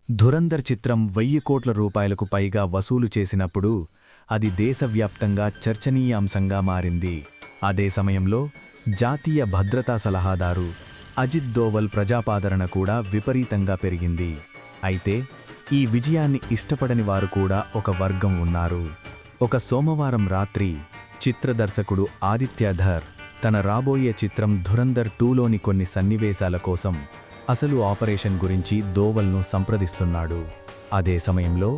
ధురంధర్ చిత్రం 1000 కోట్ల రూపాయలకు పైగా వసూలు చేసినప్పుడు అది దేశవ్యాప్తంగా చర్చనీయాంశంగా మారింది. అదే సమయంలో జాతీయ భద్రతా సలహాదారు అజిత్ దోవల్ ప్రజాపాదరణ కూడా విపరీతంగా పెరిగింది. అయితే ఈ విజయాన్ని ఇష్టపడని వారు కూడా ఒక వర్గం ఉన్నారు. ఒక సోమవారం రాత్రి చిత్రదర్శకుడు ఆదిత్య ధర్ తన రాబోయే చిత్రం ధురంధర్ 2లోని కొన్ని సన్నివేశాల కోసం అసలు ఆపరేషన్ గురించి దోవల్ను సంప్రదిస్తున్నాడు. అదే సమయంలో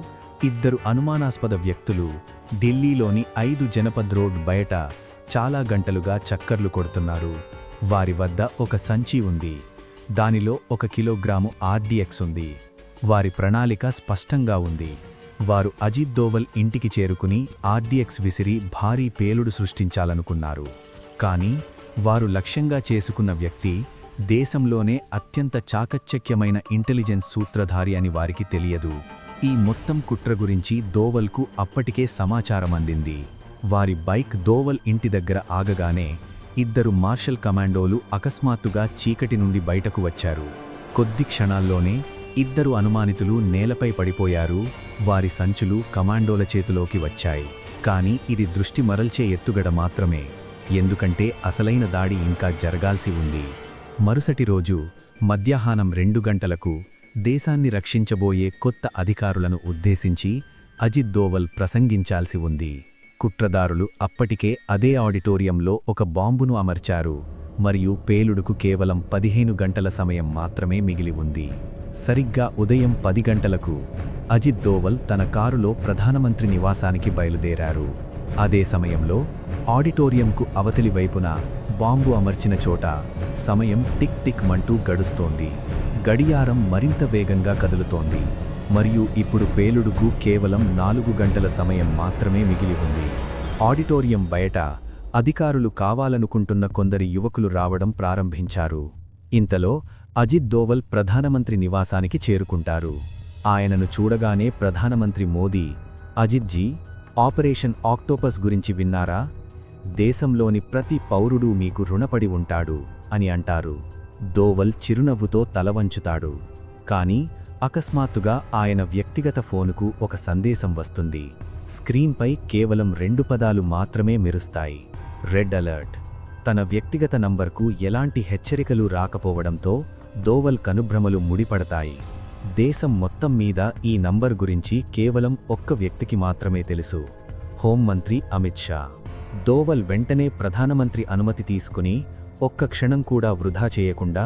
ఇద్దరు అనుమానాస్పద వ్యక్తులు ఢిల్లీలోని 5 జనపద్ రోడ్ బయట చాలా గంటలుగా చక్కర్లు కొడుతున్నారు. వారి వద్ద ఒక సంచి ఉంది. దానిలో 1 కిలోగ్రాము ఆర్డీఎక్స్ ఉంది. వారి ప్రణాళిక స్పష్టంగా ఉంది. వారు అజిత్ దోవల్ ఇంటికి చేరుకుని ఆర్డీఎక్స్ విసిరి భారీ పేలుడు సృష్టించాలనుకున్నారు. కానీ వారు లక్ష్యంగా చేసుకున్న వ్యక్తి దేశంలోనే అత్యంత చాకచక్యమైన ఇంటెలిజెన్స్ సూత్రధారి అని వారికి తెలియదు. ఈ మొత్తం కుట్ర గురించి దోవల్కు అప్పటికే సమాచారం అందింది. వారి బైక్ దోవల్ ఇంటి దగ్గర ఆగగానే ఇద్దరు మార్షల్ కమాండోలు అకస్మాత్తుగా చీకటి నుండి బయటకు వచ్చారు. కొద్ది క్షణాల్లోనే ఇద్దరు అనుమానితులు నేలపై పడిపోయారు. వారి సంచులు కమాండోల చేతిలోకి వచ్చాయి. కానీ ఇది దృష్టి మరల్చే ఎత్తుగడ మాత్రమే, ఎందుకంటే అసలైన దాడి ఇంకా జరగాల్సి ఉంది. మరుసటి రోజు మధ్యాహ్నం 2 గంటలకు దేశాన్ని రక్షించబోయే కొత్త అధికారులను ఉద్దేశించి అజిత్ దోవల్ ప్రసంగించాల్సి ఉంది. కుట్రదారులు అప్పటికే అదే ఆడిటోరియంలో ఒక బాంబును అమర్చారు మరియు పేలుడుకు కేవలం 15 గంటల సమయం మాత్రమే మిగిలి ఉంది. సరిగ్గా ఉదయం 10 గంటలకు అజిత్ దోవల్ తన కారులో ప్రధానమంత్రి నివాసానికి బయలుదేరారు. అదే సమయంలో ఆడిటోరియంకు అవతలి వైపున బాంబు అమర్చిన చోట సమయం టిక్ టిక్ మంటూ గడుస్తోంది. గడియారం మరింత వేగంగా కదులుతోంది మరియు ఇప్పుడు పేలుడుకు కేవలం 4 గంటల సమయం మాత్రమే మిగిలి ఉంది. ఆడిటోరియం బయట అధికారులు కావాలనుకుంటున్న కొందరి యువకులు రావడం ప్రారంభించారు. ఇంతలో అజిత్ దోవల్ ప్రధానమంత్రి నివాసానికి చేరుకుంటారు. ఆయనను చూడగానే ప్రధానమంత్రి మోదీ, అజిత్ జీ, ఆపరేషన్ ఆక్టోపస్ గురించి విన్నారా? దేశంలోని ప్రతి పౌరుడూ మీకు రుణపడి ఉంటాడు అని అంటారు. దోవల్ చిరునవ్వుతో తలవంచుతాడు. కానీ అకస్మాత్తుగా ఆయన వ్యక్తిగత ఫోనుకు ఒక సందేశం వస్తుంది. స్క్రీన్పై కేవలం 2 పదాలు మాత్రమే మెరుస్తాయి: రెడ్ అలర్ట్. తన వ్యక్తిగత నంబర్కు ఎలాంటి హెచ్చరికలు రాకపోవడంతో దోవల్ కనుభ్రమలు ముడిపడతాయి. దేశం మొత్తం మీద ఈ నంబర్ గురించి కేవలం ఒక్క వ్యక్తికి మాత్రమే తెలుసు: హోంమంత్రి అమిత్ షా. దోవల్ వెంటనే ప్రధానమంత్రి అనుమతి తీసుకుని ఒక్క క్షణం కూడా వృధా చేయకుండా